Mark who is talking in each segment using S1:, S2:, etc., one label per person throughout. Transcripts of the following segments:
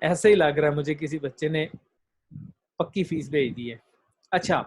S1: ऐसे ही लग रहा है मुझे किसी बच्चे ने पक्की फीस भेज दी है। अच्छा,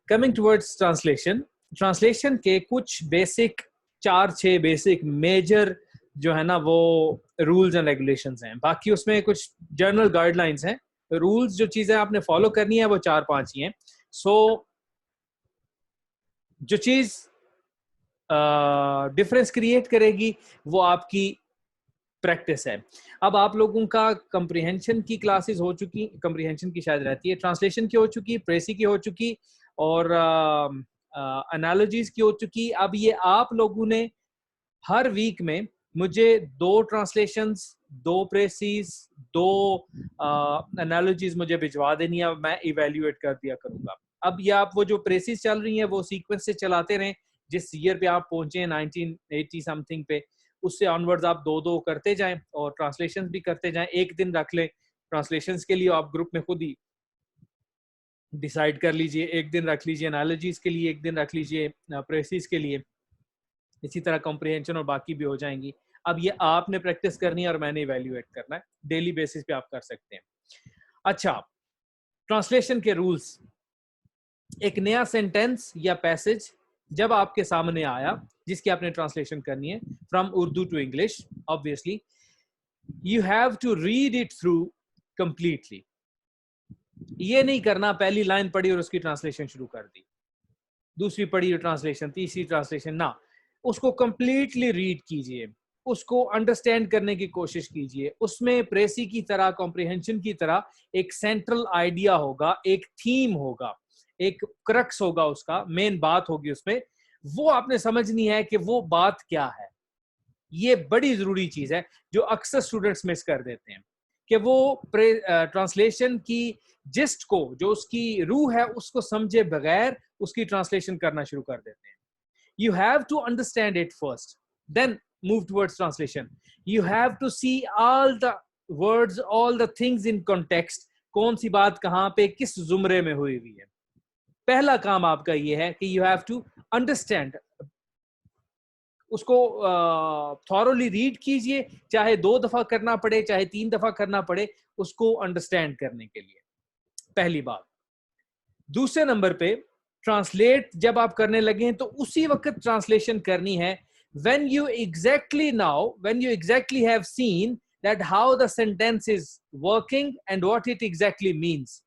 S1: कमिंग टुवर्ड्स ट्रांसलेशन, ट्रांसलेशन के कुछ बेसिक 4-6 बेसिक मेजर जो है ना वो रूल्स एंड रेगुलेशंस हैं, बाकी उसमें कुछ जर्नल गाइडलाइंस हैं। रूल्स जो चीजें आपने फॉलो करनी है वो 4-5 ही हैं। सो जो चीज डिफरेंस क्रिएट करेगी वो आपकी प्रैक्टिस है। अब आप लोगों का कंप्रीहेंशन की क्लासेस हो चुकी, कंप्रीहेंशन की शायद रहती है, ट्रांसलेशन की हो चुकी, प्रेसी की हो चुकी और एनालॉजीज की हो चुकी। अब ये आप लोगों ने हर वीक में मुझे 2 ट्रांसलेशंस, 2 प्रेसीज, 2 एनालॉजीज मुझे भिजवा देनी है, मैं इवेल्युएट कर दिया करूंगा। अब ये आप वो जो प्रेसीज चल रही हैं वो सीक्वेंस से चलाते रहें, जिस ईयर पे आप पहुंचे हैं 1980 समथिंग पे, उससे ऑनवर्ड्स आप 2-2 करते जाएं और ट्रांसलेशन भी करते जाएं। एक दिन रख लें ट्रांसलेशंस के लिए, आप ग्रुप में खुद ही डिसाइड कर लीजिए, एक दिन रख लीजिए एनालॉजीज के लिए, एक दिन रख लीजिए प्रेसीज के लिए। इसी तरह कॉम्प्रिहेंशन और बाकी भी हो जाएंगी। अब ये आपने प्रैक्टिस करनी है और मैंने इवेल्युएट करना है, डेली बेसिस पे आप कर सकते हैं। अच्छा, ट्रांसलेशन के रूल्स। एक नया सेंटेंस या पैसेज जब आपके सामने आया जिसकी आपने ट्रांसलेशन करनी है from Urdu to English, obviously you have to read it through completely. ये नहीं करना पहली लाइन पढ़ी और उसकी ट्रांसलेशन शुरू कर दी, दूसरी पढ़ी ट्रांसलेशन, तीसरी ट्रांसलेशन, ना, उसको कंप्लीटली रीड कीजिए, उसको अंडरस्टैंड करने की कोशिश कीजिए। उसमें प्रेसी की तरह, कॉम्प्रिहेंशन की तरह एक सेंट्रल आइडिया होगा, एक थीम होगा, एक क्रक्स होगा, उसका मेन बात होगी उसमें, वो आपने समझनी है कि वो बात क्या है। ये बड़ी जरूरी चीज है जो अक्सर स्टूडेंट्स मिस कर देते हैं कि वो ट्रांसलेशन की जिस्ट को, जो उसकी रूह है, उसको समझे बगैर उसकी ट्रांसलेशन करना शुरू कर देते हैं। You have to understand it first, then move towards translation. You have to see all the words, all the things in context. कौन सी बात कहां पे किस जुमरे में हुई हुई है। पहला काम आपका ये है कि you have to understand, उसको थॉरोली रीड कीजिए, चाहे 2 दफा करना पड़े, चाहे 3 दफा करना पड़े, उसको अंडरस्टैंड करने के लिए, पहली बात। दूसरे नंबर पे ट्रांसलेट जब आप करने लगे हैं तो उसी वक्त ट्रांसलेशन करनी है when you exactly have seen that how the sentence is working and what it exactly means.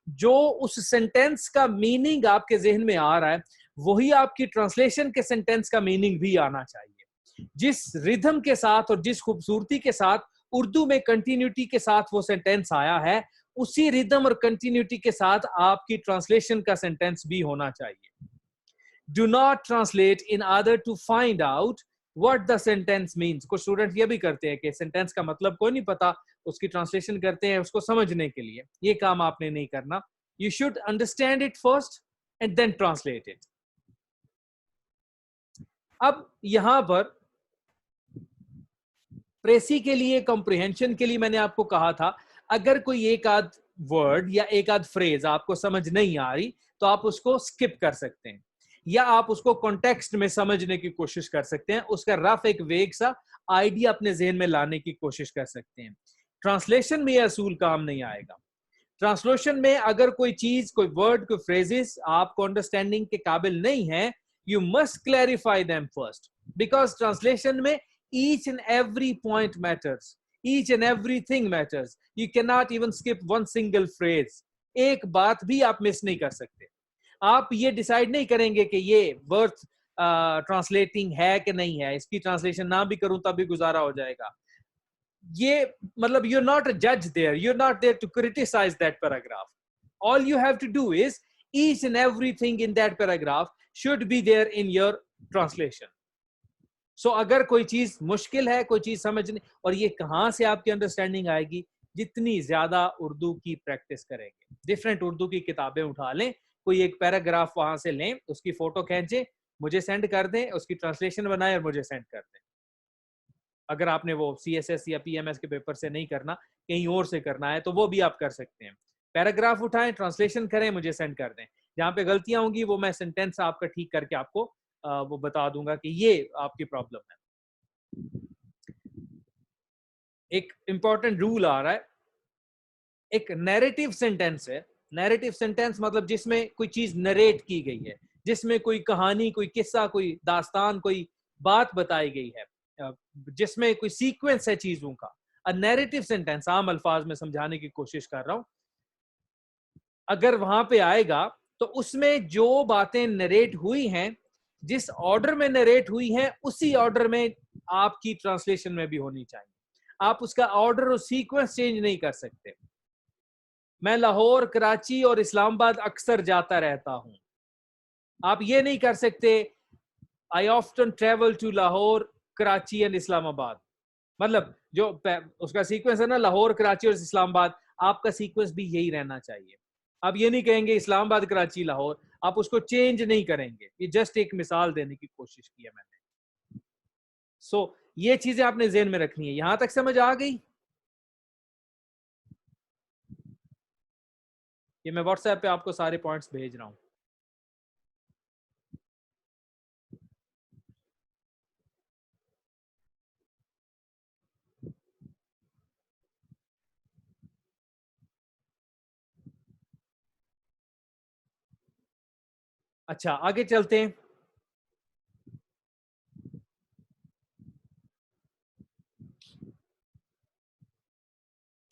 S1: जो उस सेंटेंस का मीनिंग आपके जहन में आ रहा है वही आपकी ट्रांसलेशन के सेंटेंस का मीनिंग भी आना चाहिए। जिस रिदम के साथ और जिस खूबसूरती के साथ उर्दू में कंटिन्यूटी के साथ वो सेंटेंस आया है, उसी रिदम और कंटिन्यूटी के साथ आपकी ट्रांसलेशन का सेंटेंस भी होना चाहिए। Do not translate in order to find out what the sentence means. कुछ स्टूडेंट ये भी करते हैं कि सेंटेंस का मतलब कोई नहीं पता, उसकी ट्रांसलेशन करते हैं उसको समझने के लिए। ये काम आपने नहीं करना। You should understand it first and then translate it. अब यहां पर प्रेसी के लिए, कॉम्प्रिहेंशन के लिए मैंने आपको कहा था, अगर कोई एक आध वर्ड या एक आध फ्रेज आपको समझ नहीं आ रही तो आप उसको स्किप कर सकते हैं या आप उसको कॉन्टेक्स्ट में समझने की कोशिश कर सकते हैं, उसका रफ एक वेग सा आइडिया अपने जहन में लाने की कोशिश कर सकते हैं। ट्रांसलेशन में यह असूल काम नहीं आएगा। ट्रांसलेशन में अगर कोई चीज, कोई वर्ड, कोई फ्रेजेस आपको अंडरस्टैंडिंग के काबिल नहीं है, you must clarify them first, because translation में each and every point matters, each and everything matters. You cannot even skip one single phrase. एक बात भी आप मिस नहीं कर सकते। आप ये डिसाइड नहीं करेंगे कि ये वर्थ ट्रांसलेटिंग है कि नहीं है, इसकी ट्रांसलेशन ना भी करूं तब भी गुजारा हो जाएगा। ये मतलब you're not a judge there, you're not there to criticize that paragraph. All you have to do is each and everything in that paragraph should be there in your translation. So अगर कोई चीज मुश्किल है, कोई चीज समझने, और ये कहां से आपकी अंडरस्टैंडिंग आएगी, जितनी ज्यादा उर्दू की प्रैक्टिस करेंगे। डिफरेंट उर्दू की किताबें उठा लें, कोई एक पैराग्राफ वहां से लें, उसकी फोटो खींचें, मुझे सेंड कर दें, उसकी ट्रांसलेशन बनाएं और मुझे सेंड कर दें। अगर आपने वो CSS या PMS के पेपर से नहीं करना, कहीं और से करना है, तो वो भी आप कर सकते हैं। पैराग्राफ उठाएं, ट्रांसलेशन करें, मुझे सेंड कर दें। जहां पे गलतियां होंगी वो मैं सेंटेंस आपका ठीक करके आपको वो बता दूंगा कि ये आपकी प्रॉब्लम है। एक इंपॉर्टेंट रूल आ रहा है, एक नैरेटिव सेंटेंस है। नैरेटिव सेंटेंस मतलब जिसमें कोई चीज नरेट की गई है, जिसमें कोई कहानी, कोई किस्सा, कोई दास्तान, कोई बात बताई गई है, जिसमें कोई सीक्वेंस है चीजों का। नैरेटिव सेंटेंस, आम अल्फाज में समझाने की कोशिश कर रहा हूं, अगर वहां पे आएगा तो उसमें जो बातें नरेट हुई हैं, जिस ऑर्डर में नरेट हुई हैं, उसी ऑर्डर में आपकी ट्रांसलेशन में भी होनी चाहिए। आप उसका ऑर्डर और सीक्वेंस चेंज नहीं कर सकते। मैं लाहौर, कराची और इस्लामाबाद अक्सर जाता रहता हूं, आप ये नहीं कर सकते I often travel to Lahore, Karachi and Islamabad. मतलब जो उसका सीक्वेंस है ना, लाहौर, कराची और इस्लामाबाद, आपका सीक्वेंस भी यही रहना चाहिए। आप ये नहीं कहेंगे इस्लामाबाद, कराची, लाहौर, आप उसको चेंज नहीं करेंगे। ये जस्ट एक मिसाल देने की कोशिश की है मैंने। ये चीजें आपने ज़हन में रखनी है। यहां तक समझ आ गई? ये मैं व्हाट्सएप पे आपको सारे पॉइंट्स भेज रहा हूं। अच्छा, आगे चलते हैं।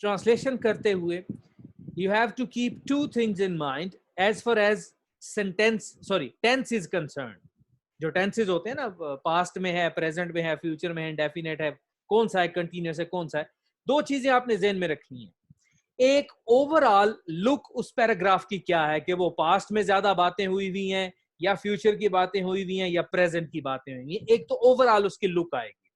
S1: ट्रांसलेशन करते हुए you have to keep two things in mind as far as tense is concerned. जो टेंसेज होते हैं ना, पास्ट में है, प्रेजेंट में है, फ्यूचर में है, इंडेफिनेट है, कौन सा है, कंटिन्यूअस है, कौन सा है, दो चीजें आपने ज़हन में रखनी है। एक ओवरऑल लुक उस पैराग्राफ की क्या है, कि वो पास्ट में ज्यादा बातें हुई हुई हैं, या फ्यूचर की बातें हुई हुई हैं, या प्रेजेंट की बातें हुई हैं। एक तो ओवरऑल उसकी लुक आएगी।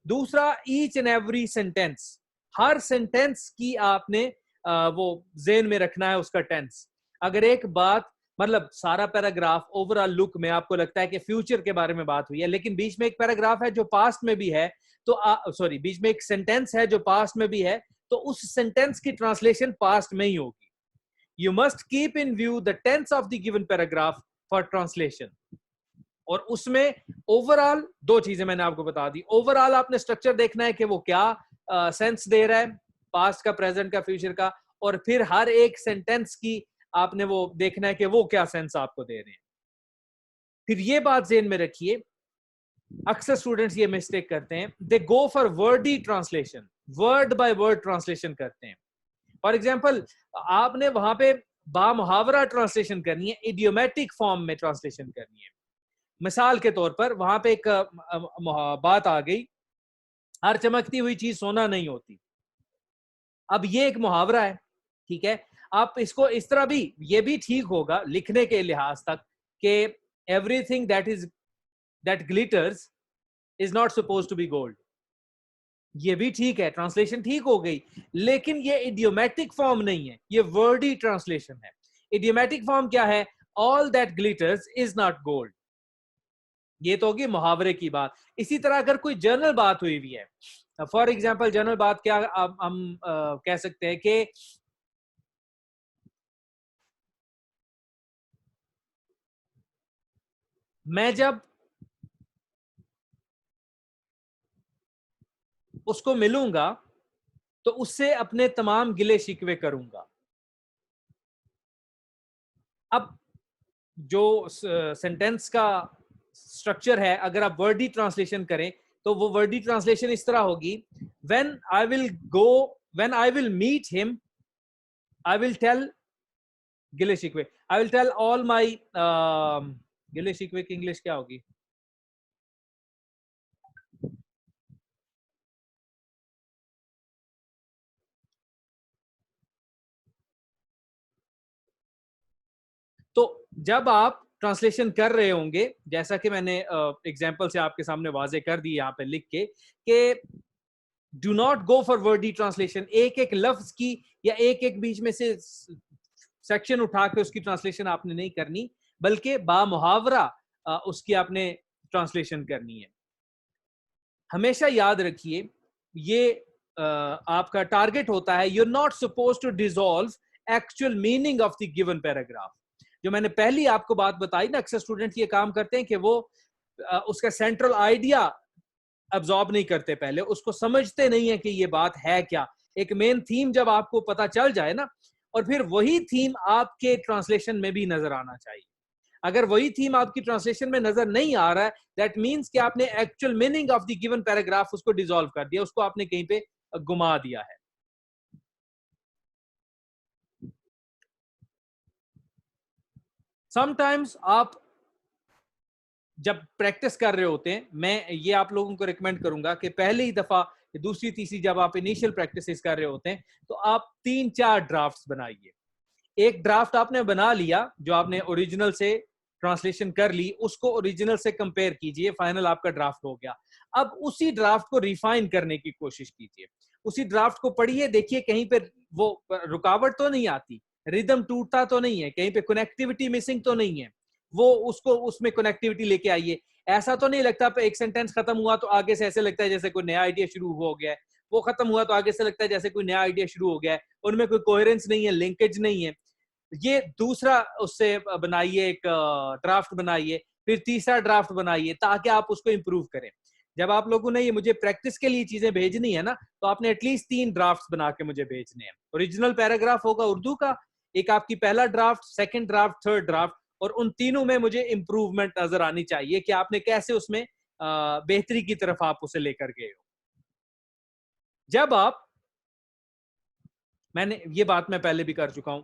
S1: दूसरा, each and every sentence, her sentence की आपने वो ज़हन में रखना है उसका टेंस। अगर एक बात, मतलब सारा पैराग्राफ ओवरऑल लुक में आपको लगता है कि फ्यूचर के बारे में बात हुई है, लेकिन बीच में एक पैराग्राफ है जो पास्ट में भी है, तो बीच में एक सेंटेंस है जो पास्ट में भी है, तो उस सेंटेंस की ट्रांसलेशन पास्ट में ही होगी। You must keep in view the tense of the given paragraph for translation. और उसमें ओवरऑल दो चीजें मैंने आपको बता दी। ओवरऑल आपने स्ट्रक्चर देखना है कि वो क्या सेंस दे रहा है, पास्ट का, प्रेजेंट का, फ्यूचर का, और फिर हर एक सेंटेंस की आपने वो देखना है कि वो क्या सेंस आपको दे रहे हैं। फिर ये बात ज़हन में रखिए, अक्सर स्टूडेंट्स ये मिस्टेक करते हैं, they go for wordy translation, word by word translation करते हैं। फॉर एग्जाम्पल, आपने वहां पे बामुहावरा ट्रांसलेशन करनी है, इडियोमेटिक फॉर्म में ट्रांसलेशन करनी है। मिसाल के तौर पर वहां पे एक बात आ गई, हर चमकती हुई चीज सोना नहीं होती। अब ये एक मुहावरा है, ठीक है। आप इसको इस तरह भी, ये भी ठीक होगा लिखने के लिहाज तक, कि everything that glitters is not suppose to be gold. ये भी ठीक है, ट्रांसलेशन ठीक हो गई, लेकिन ये इडियोमेटिक फॉर्म नहीं है, ये वर्डी ट्रांसलेशन है। इडियोमेटिक फॉर्म क्या है? All that glitters is not gold. ये तो होगी मुहावरे की बात। इसी तरह अगर कोई जनरल बात हुई हुई है, फॉर एग्जाम्पल जनरल बात क्या हम कह सकते हैं कि मैं जब उसको मिलूंगा तो उससे अपने तमाम गिले शिकवे करूंगा। अब जो सेंटेंस का स्ट्रक्चर है, अगर आप वर्डी ट्रांसलेशन करें तो वो वर्डी ट्रांसलेशन इस तरह होगी, when I will meet him, I will tell gile shikve, I will tell all my, गिले शिकवे की इंग्लिश क्या होगी? तो जब आप ट्रांसलेशन कर रहे होंगे, जैसा कि मैंने एग्जांपल से आपके सामने वाजे कर दी यहाँ पे लिख के, कि do not go for wordy translation, एक एक लफ्ज की या एक एक बीच में से सेक्शन उठा के उसकी ट्रांसलेशन आपने नहीं करनी, बल्कि बामुहावरा उसकी आपने ट्रांसलेशन करनी है। हमेशा याद रखिए, ये आपका टारगेट होता है, you are not suppose to dissolve actual meaning of the given paragraph. जो मैंने पहली आपको बात बताई ना, अक्सर स्टूडेंट ये काम करते हैं कि वो उसका सेंट्रल आइडिया अब्जॉर्ब नहीं करते, पहले उसको समझते नहीं है कि ये बात है क्या। एक मेन थीम जब आपको पता चल जाए ना, और फिर वही थीम आपके ट्रांसलेशन में भी नजर आना चाहिए। अगर वही थीम आपकी ट्रांसलेशन में नजर नहीं आ रहा है, दैट मीन्स कि आपने actual meaning of the given paragraph उसको डिसॉल्व कर दिया, उसको आपने कहीं पे गुमा दिया है। समटाइम्स आप जब प्रैक्टिस कर रहे होते हैं, मैं ये आप लोगों को रिकमेंड करूंगा कि पहली दफा, दूसरी तीसरी जब आप इनिशियल प्रैक्टिस कर रहे होते हैं, तो आप 3-4 ड्राफ्ट्स बनाइए। एक ड्राफ्ट आपने बना लिया, जो आपने ओरिजिनल से ट्रांसलेशन कर ली, उसको ओरिजिनल से कंपेयर कीजिए, फाइनल आपका ड्राफ्ट हो गया। अब उसी ड्राफ्ट को रिफाइन करने की कोशिश कीजिए, उसी ड्राफ्ट को पढ़िए, देखिए कहीं पे वो रुकावट तो नहीं आती, रिदम टूटता तो नहीं है, कहीं पे कनेक्टिविटी मिसिंग तो नहीं है, वो उसको उसमें कनेक्टिविटी लेके आइए। ऐसा तो नहीं लगता एक सेंटेंस खत्म हुआ तो आगे से ऐसे लगता है जैसे कोई नया आइडिया शुरू हो गया है, वो खत्म हुआ तो आगे से लगता है जैसे कोई नया आइडिया शुरू हो गया है, उनमें कोई कोहेरेंस नहीं है, लिंकेज नहीं है। ये दूसरा उससे बनाइए, एक ड्राफ्ट बनाइए, फिर तीसरा ड्राफ्ट बनाइए, ताकि आप उसको इंप्रूव करें। जब आप लोगों ने ये मुझे प्रैक्टिस के लिए चीजें भेजनी है ना, तो आपने एटलीस्ट 3 ड्राफ्ट बना के मुझे भेजने हैं। ओरिजिनल पैराग्राफ होगा उर्दू का, एक आपकी पहला draft, second draft, third draft, और उन तीनों में मुझे इंप्रूवमेंट नजर आनी चाहिए कि आपने कैसे उसमें बेहतरी की तरफ आप उसे लेकर गए हो। जब आप, मैंने ये बात मैं पहले भी कर चुका हूं,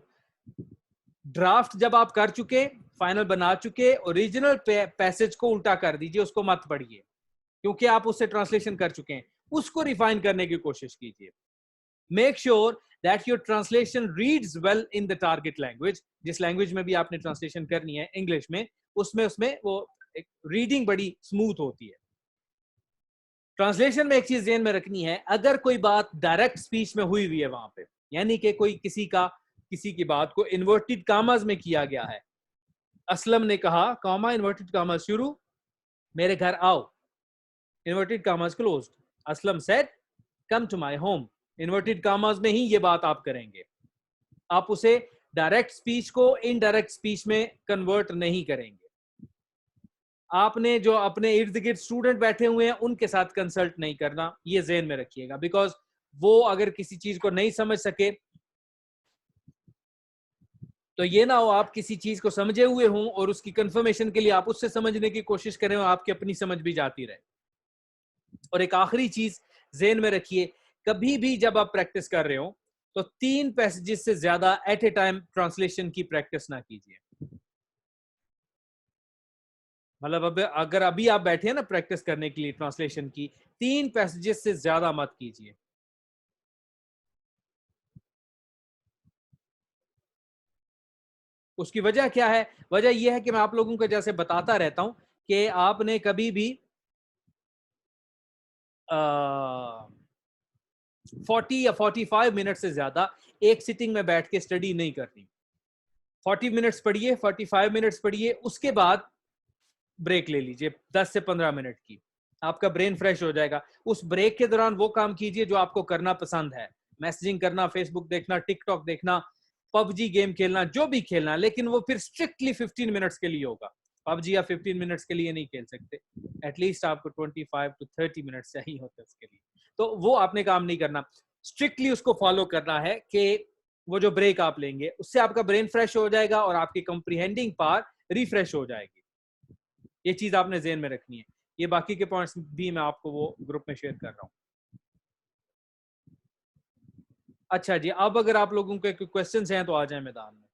S1: ड्राफ्ट जब आप कर चुके, फाइनल बना चुके, ओरिजिनल पैसेज को उल्टा कर दीजिए, उसको मत पढ़िए, क्योंकि आप उससे ट्रांसलेशन कर चुके हैं। उसको रिफाइन करने की कोशिश कीजिए। Make sure that your translation reads well in the target language. जिस लैंग्वेज में भी आपने ट्रांसलेशन करनी है, इंग्लिश में, उसमें वो एक रीडिंग बड़ी स्मूथ होती है। ट्रांसलेशन में एक चीज ध्यान में रखनी है, अगर कोई बात डायरेक्ट स्पीच में हुई हुई है वहां पे, यानी कि कोई किसी की बात को इन्वर्टेड कामाज में किया गया है, असलम ने कहा, कॉमा इन्वर्टेड कामाज शुरू, मेरे घर आओ, inverted commas closed, Aslam said come to my home, inverted commas में ही ये बात आप करेंगे। आप उसे डायरेक्ट स्पीच को इनडायरेक्ट स्पीच में कन्वर्ट नहीं करेंगे। आपने जो अपने इर्द गिर्द स्टूडेंट बैठे हुए हैं उनके साथ कंसल्ट नहीं करना, ये ज़हन में रखिएगा, बिकॉज वो अगर किसी चीज को नहीं समझ सके तो ये ना हो आप किसी चीज को समझे हुए हों और उसकी कंफर्मेशन के लिए आप उससे समझने की कोशिश करें और आपकी अपनी समझ भी जाती रहे। और एक आखिरी चीज ज़हन में रखिए, कभी भी जब आप प्रैक्टिस कर रहे हो तो 3 पैसेजेस से ज्यादा एट ए टाइम ट्रांसलेशन की प्रैक्टिस ना कीजिए। मतलब अब अगर अभी आप बैठे हैं ना प्रैक्टिस करने के लिए ट्रांसलेशन की, 3 पैसेजेस से ज्यादा मत कीजिए। उसकी वजह क्या है? वजह यह है कि मैं आप लोगों को जैसे बताता रहता हूं कि आपने कभी भी 40 या 45 मिनट से ज्यादा एक सिटिंग में बैठ के स्टडी नहीं करनी। 40 मिनट्स पढ़िए, 45 मिनट्स पढ़िए, उसके बाद ब्रेक ले लीजिए 10 से 15 मिनट की, आपका ब्रेन फ्रेश हो जाएगा। उस ब्रेक के दौरान वो काम कीजिए जो आपको करना पसंद है, मैसेजिंग करना, फेसबुक देखना, टिकटॉक देखना, पबजी गेम खेलना, जो भी खेलना, लेकिन वो फिर स्ट्रिक्टली 15 मिनट्स के लिए होगा। पबजी या 15 मिनट्स के लिए नहीं खेल सकते, एटलीस्ट आपको 25 to 30 मिनट्स चाहिए होते हैं उसके लिए। तो वो आपने काम नहीं करना, स्ट्रिक्टली उसको फॉलो करना है कि वो जो ब्रेक आप लेंगे उससे आपका ब्रेन फ्रेश हो जाएगा और आपकी कंप्रीहेंडिंग पावर रिफ्रेश हो जाएगी। ये चीज आपने ज़हन में रखनी है। ये बाकी के पॉइंट्स भी मैं आपको वो ग्रुप में शेयर कर रहा हूँ। अच्छा जी, अब अगर आप लोगों के क्वेश्चंस हैं तो आ जाए मैदान में।